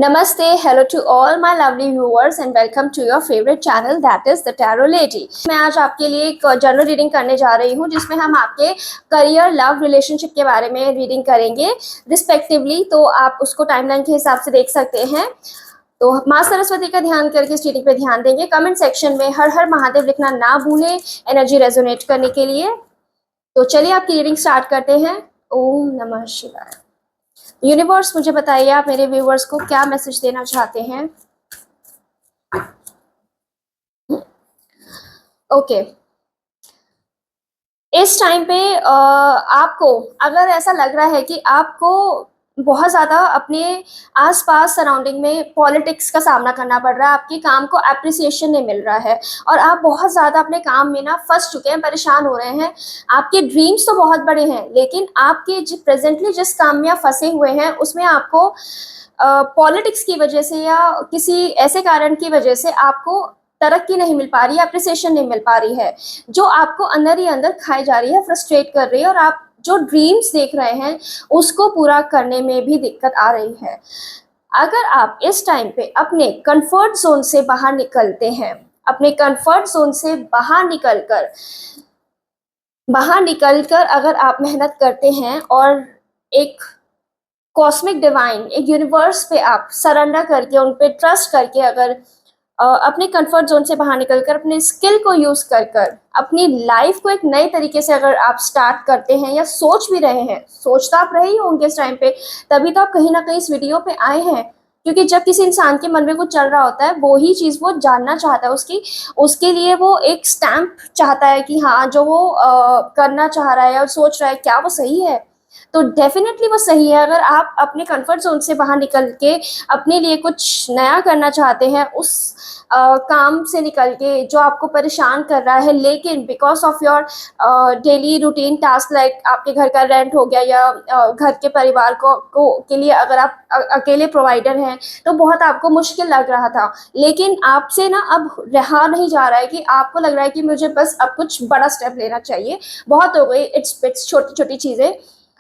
Namaste, hello to all my lovely viewers and welcome to your favorite channel that is the Tarot Lady। मैं आज आपके लिए एक general reading करने जा रही हूँ जिसमें हम आपके करियर, लव, रिलेशनशिप के बारे में रीडिंग करेंगे रिस्पेक्टिवली। तो आप उसको टाइमलाइन के हिसाब से देख सकते हैं। तो माँ सरस्वती का ध्यान करके इस रीडिंग पे ध्यान देंगे। कमेंट सेक्शन में हर हर महादेव लिखना ना भूलें एनर्जी रेजोनेट करने के लिए। तो चलिए आपकी रीडिंग स्टार्ट करते हैं। ओम नमः शिवाय। यूनिवर्स मुझे बताइए आप मेरे व्यूवर्स को क्या मैसेज देना चाहते हैं। ओके इस टाइम पे आपको अगर ऐसा लग रहा है कि आपको बहुत ज़्यादा अपने आसपास सराउंडिंग में पॉलिटिक्स का सामना करना पड़ रहा है, आपके काम को अप्रिसिएशन नहीं मिल रहा है और आप बहुत ज़्यादा अपने काम में ना फंस चुके हैं, परेशान हो रहे हैं। आपके ड्रीम्स तो बहुत बड़े हैं लेकिन आपके प्रेजेंटली जिस काम में आप फंसे हुए हैं उसमें आपको पॉलिटिक्स की वजह से या किसी ऐसे कारण की वजह से आपको तरक्की नहीं मिल पा रही है, अप्रिसिएशन नहीं मिल पा रही है, जो आपको अंदर ही अंदर खाई जा रही है, फ्रस्ट्रेट कर रही है और आप जो ड्रीम्स देख रहे हैं उसको पूरा करने में भी दिक्कत आ रही है। अगर आप इस टाइम पे अपने कंफर्ट जोन से बाहर निकलते हैं, अपने कंफर्ट जोन से बाहर निकलकर अगर आप मेहनत करते हैं और एक कॉस्मिक डिवाइन, एक यूनिवर्स पे आप सरेंडर करके, उन पे ट्रस्ट करके अगर अपने कंफर्ट जोन से बाहर निकलकर अपने स्किल को यूज कर अपनी लाइफ को एक नए तरीके से अगर आप स्टार्ट करते हैं या सोच भी रहे हैं, सोच तो आप रहे ही होंगे इस टाइम पे, तभी तो आप कहीं ना कहीं इस वीडियो पे आए हैं। क्योंकि जब किसी इंसान के मन में कुछ चल रहा होता है वो ही चीज़ वो जानना चाहता है, उसके लिए वो एक स्टैम्प चाहता है कि हाँ जो वो करना चाह रहा है और सोच रहा है क्या वो सही है। तो डेफिनेटली वो सही है। अगर आप अपने कंफर्ट जोन से बाहर निकल के अपने लिए कुछ नया करना चाहते हैं, उस काम से निकल के जो आपको परेशान कर रहा है, लेकिन because of your daily routine task like आपके घर का रेंट हो गया या घर के परिवार को के लिए अगर आप अकेले प्रोवाइडर हैं तो बहुत आपको मुश्किल लग रहा था, लेकिन आपसे ना अब रहा नहीं जा रहा है कि आपको लग रहा है कि मुझे बस अब कुछ बड़ा स्टेप लेना चाहिए, बहुत हो गई इट्स छोटी छोटी चीज़ें,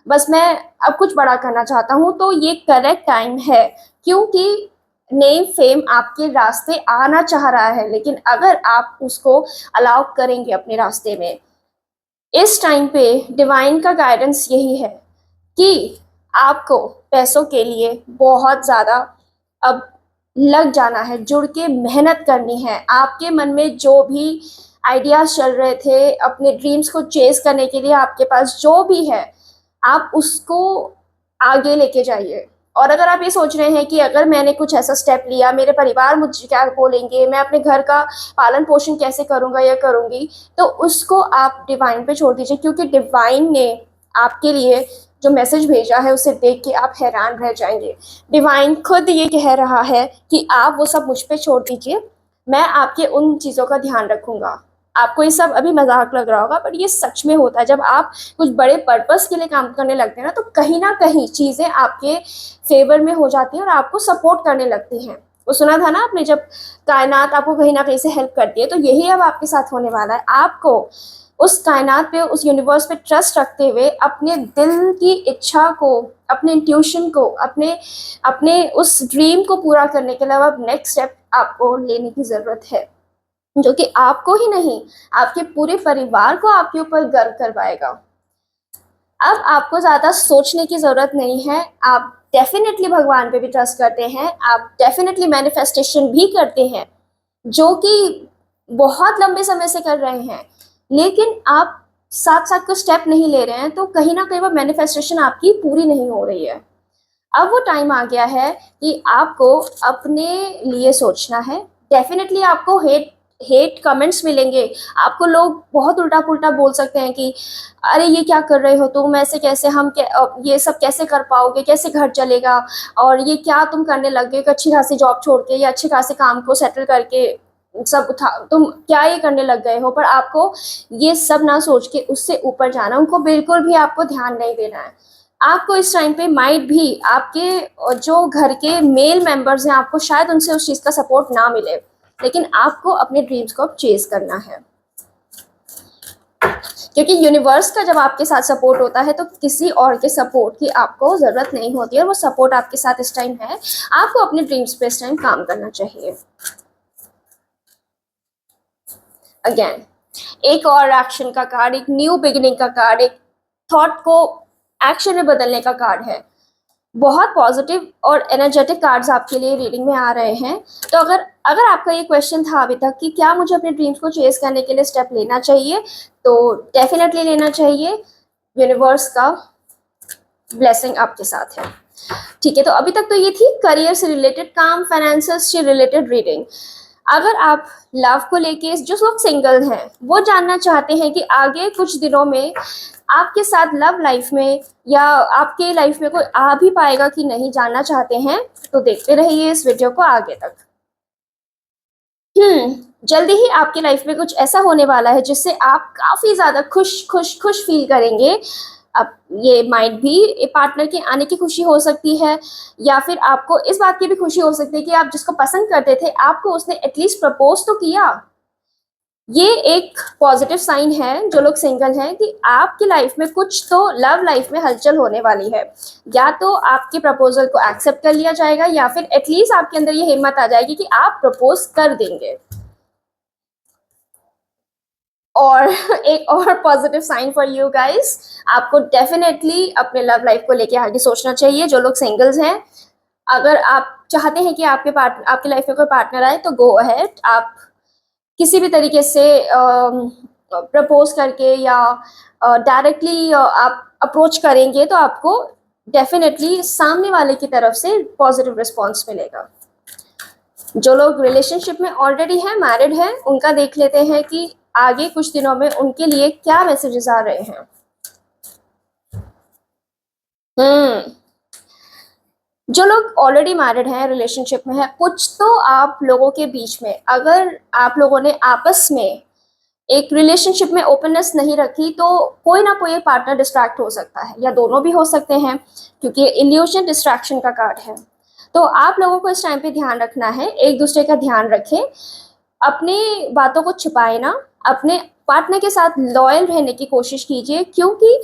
बस मैं अब कुछ बड़ा करना चाहता हूँ। तो ये करेक्ट टाइम है क्योंकि नेम फेम आपके रास्ते आना चाह रहा है, लेकिन अगर आप उसको अलाउ करेंगे अपने रास्ते में, इस टाइम पे डिवाइन का गाइडेंस यही है कि आपको पैसों के लिए बहुत ज़्यादा अब लग जाना है, जुड़ के मेहनत करनी है। आपके मन में जो भी आइडियाज चल रहे थे अपने ड्रीम्स को चेस करने के लिए, आपके पास जो भी है आप उसको आगे लेके जाइए। और अगर आप ये सोच रहे हैं कि अगर मैंने कुछ ऐसा स्टेप लिया मेरे परिवार मुझे क्या बोलेंगे, मैं अपने घर का पालन पोषण कैसे करूँगा या करूँगी, तो उसको आप डिवाइन पे छोड़ दीजिए क्योंकि डिवाइन ने आपके लिए जो मैसेज भेजा है उसे देख के आप हैरान रह जाएंगे। डिवाइन खुद ये कह रहा है कि आप वो सब मुझ पे छोड़ दीजिए, मैं आपके उन चीज़ों का ध्यान रखूँगा। आपको ये सब अभी मजाक लग रहा होगा बट ये सच में होता है। जब आप कुछ बड़े पर्पस के लिए काम करने लगते हैं ना, तो कहीं ना कहीं चीज़ें आपके फेवर में हो जाती हैं और आपको सपोर्ट करने लगती हैं। वो सुना था ना आपने, जब कायनात आपको कहीं ना कहीं से हेल्प करती है, तो यही अब आपके साथ होने वाला है। आपको उस कायनात पे, उस यूनिवर्स पे ट्रस्ट रखते हुए अपने दिल की इच्छा को, अपने इंट्यूशन को, अपने उस ड्रीम को पूरा करने के लिए अब नेक्स्ट स्टेप आपको लेने की ज़रूरत है, जो कि आपको ही नहीं आपके पूरे परिवार को आपके ऊपर गर्व करवाएगा। अब आपको ज़्यादा सोचने की ज़रूरत नहीं है। आप डेफिनेटली भगवान पे भी ट्रस्ट करते हैं, आप डेफिनेटली मैनिफेस्टेशन भी करते हैं जो कि बहुत लंबे समय से कर रहे हैं, लेकिन आप साथ साथ कुछ स्टेप नहीं ले रहे हैं, तो कहीं ना कहीं वो मैनिफेस्टेशन आपकी पूरी नहीं हो रही है। अब वो टाइम आ गया है कि आपको अपने लिए सोचना है। डेफिनेटली आपको हेट कमेंट्स मिलेंगे, आपको लोग बहुत उल्टा पुल्टा बोल सकते हैं कि अरे ये क्या कर रहे हो तुम, ऐसे कैसे, ये सब कैसे कर पाओगे, कैसे घर चलेगा, और ये क्या तुम करने लग गए, अच्छी खासी जॉब छोड़ के या अच्छे खासे काम को सेटल करके तुम क्या ये करने लग गए हो। पर आपको ये सब ना सोच के उससे ऊपर जाना, उनको बिल्कुल भी आपको ध्यान नहीं देना है। आपको इस टाइम पे माइट भी आपके जो घर के मेल मेंबर्स हैं, आपको शायद उनसे उस चीज़ का सपोर्ट ना मिले, लेकिन आपको अपने ड्रीम्स को अब चेज करना है। क्योंकि यूनिवर्स का जब आपके साथ सपोर्ट होता है तो किसी और के सपोर्ट की आपको ज़रूरत नहीं होती है, और वो सपोर्ट आपके साथ इस टाइम है। आपको अपने ड्रीम्स पे इस टाइम काम करना चाहिए। अगेन एक और एक्शन का कार्ड, एक न्यू बिगिनिंग का कार्ड, एक थॉट को एक्शन में बदलने का कार्ड है। बहुत पॉजिटिव और एनर्जेटिक कार्ड्स आपके लिए रीडिंग में आ रहे हैं। तो अगर अगर आपका ये क्वेश्चन था अभी तक कि क्या मुझे अपने ड्रीम्स को चेस करने के लिए स्टेप लेना चाहिए, तो डेफिनेटली लेना चाहिए। यूनिवर्स का ब्लेसिंग आपके साथ है। ठीक है, तो अभी तक तो ये थी करियर से रिलेटेड, काम, फाइनेंसेस से रिलेटेड रीडिंग। अगर आप लव को लेके, जो लोग सिंगल हैं वो जानना चाहते हैं कि आगे कुछ दिनों में आपके साथ लव लाइफ में या आपके लाइफ में कोई आ भी पाएगा कि नहीं, जानना चाहते हैं, तो देखते रहिए इस वीडियो को आगे तक। जल्दी ही आपकी लाइफ में कुछ ऐसा होने वाला है जिससे आप काफी ज्यादा खुश खुश खुश फील करेंगे। अब ये माइट भी पार्टनर के आने की खुशी हो सकती है, या फिर आपको इस बात की भी खुशी हो सकती है कि आप जिसको पसंद करते थे आपको उसने एटलीस्ट प्रपोज तो किया। ये एक पॉजिटिव साइन है जो लोग सिंगल हैं कि आपकी लाइफ में कुछ तो लव लाइफ में हलचल होने वाली है। या तो आपके प्रपोजल को एक्सेप्ट कर लिया जाएगा, या फिर एटलीस्ट आपके अंदर ये हिम्मत आ जाएगी कि आप प्रपोज कर देंगे। और एक और positive sign for you guys, आपको डेफिनेटली अपने लव लाइफ को लेके आगे सोचना चाहिए। जो लोग सिंगल्स हैं, अगर आप चाहते हैं कि आपके लाइफ में कोई पार्टनर आए तो गो अहेड। आप किसी भी तरीके से प्रपोज करके या डायरेक्टली आप अप्रोच करेंगे तो आपको डेफिनेटली सामने वाले की तरफ से पॉजिटिव रिस्पॉन्स मिलेगा। जो लोग रिलेशनशिप में ऑलरेडी हैं, मैरिड हैं, उनका देख लेते हैं कि आगे कुछ दिनों में उनके लिए क्या मैसेजेस आ रहे हैं। जो लोग ऑलरेडी मैरिड हैं, रिलेशनशिप में है, कुछ तो आप लोगों के बीच में, अगर आप लोगों ने आपस में एक रिलेशनशिप में ओपननेस नहीं रखी तो कोई ना कोई पार्टनर डिस्ट्रैक्ट हो सकता है, या दोनों भी हो सकते हैं, क्योंकि इल्यूजन डिस्ट्रैक्शन का कार्ड है। तो आप लोगों को इस टाइम पे ध्यान रखना है, एक दूसरे का ध्यान रखें, अपनी बातों को छिपाए ना, अपने पार्टनर के साथ लॉयल रहने की कोशिश कीजिए। क्योंकि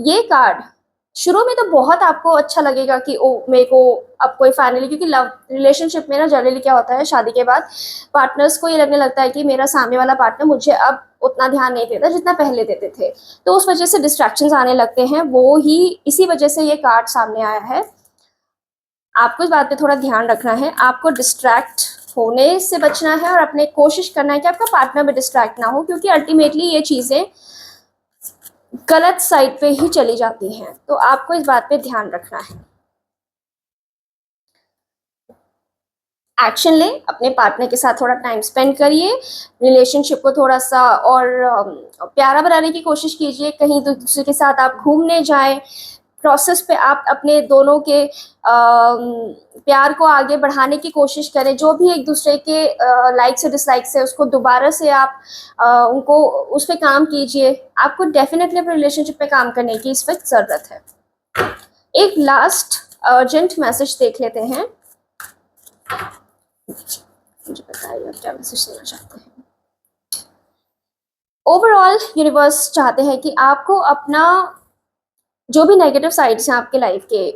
ये कार्ड शुरू में तो बहुत आपको अच्छा लगेगा कि ओ मेरे को अब कोई फाइनली, क्योंकि लव रिलेशनशिप में ना जनरली क्या होता है, शादी के बाद पार्टनर्स को ये लगने लगता है कि मेरा सामने वाला पार्टनर मुझे अब उतना ध्यान नहीं देता जितना पहले देते थे, तो उस वजह से डिस्ट्रैक्शंस आने लगते हैं। वो ही इसी वजह से ये कार्ड सामने आया है। आपको इस बात पे थोड़ा ध्यान रखना है, आपको डिस्ट्रैक्ट होने से बचना है और अपने कोशिश करना है कि आपका पार्टनर भी डिस्ट्रैक्ट ना हो, क्योंकि अल्टीमेटली ये चीज़ें गलत साइड पे ही चली जाती हैं। तो आपको इस बात पे ध्यान रखना है। एक्शन लें, अपने पार्टनर के साथ थोड़ा टाइम स्पेंड करिए, रिलेशनशिप को थोड़ा सा और प्यारा बनाने की कोशिश कीजिए। कहीं दूसरे के साथ आप घूमने जाएं, प्रोसेस पे आप अपने दोनों के प्यार को आगे बढ़ाने की कोशिश करें। जो भी एक दूसरे के लाइक्स और डिसलाइक्स है उसको दोबारा से आप उनको उस पर काम कीजिए। आपको डेफिनेटली अपने रिलेशनशिप पे काम करने की इस वक्त ज़रूरत है। एक लास्ट अर्जेंट मैसेज देख लेते हैं, मुझे बताइए आप क्या मैसेज देना चाहते हैं। ओवरऑल यूनिवर्स चाहते हैं कि आपको अपना जो भी नेगेटिव साइड्स हैं आपके लाइफ के,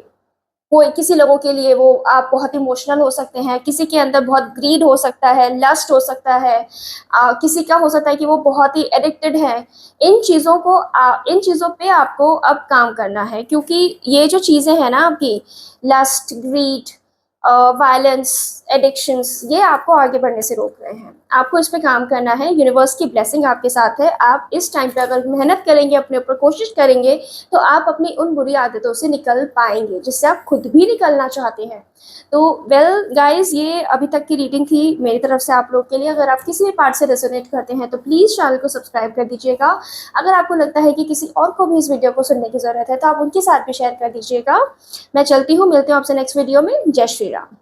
कोई किसी लोगों के लिए वो आप बहुत इमोशनल हो सकते हैं, किसी के अंदर बहुत ग्रीड हो सकता है, लस्ट हो सकता है, किसी का हो सकता है कि वो बहुत ही एडिक्टेड है। इन चीज़ों पे आपको अब काम करना है, क्योंकि ये जो चीज़ें हैं ना आपकी, लस्ट, ग्रीड, वायलेंस, एडिक्शंस, ये आपको आगे बढ़ने से रोक रहे हैं। आपको इस पे काम करना है। यूनिवर्स की ब्लेसिंग आपके साथ है। आप इस टाइम पे अगर मेहनत करेंगे, अपने ऊपर कोशिश करेंगे, तो आप अपनी उन बुरी आदतों से निकल पाएंगे जिससे आप खुद भी निकलना चाहते हैं। तो वेल गाइज, ये अभी तक की रीडिंग थी मेरी तरफ से आप लोग के लिए। अगर आप किसी भी पार्ट से रेजोनेट करते हैं तो प्लीज़ चैनल को सब्सक्राइब कर दीजिएगा। अगर आपको लगता है कि किसी और को भी इस वीडियो को सुनने की ज़रूरत है तो आप उनके साथ भी शेयर कर दीजिएगा। मैं चलती हूँ, मिलती हूँ आपसे नेक्स्ट वीडियो में। जय श्री राम।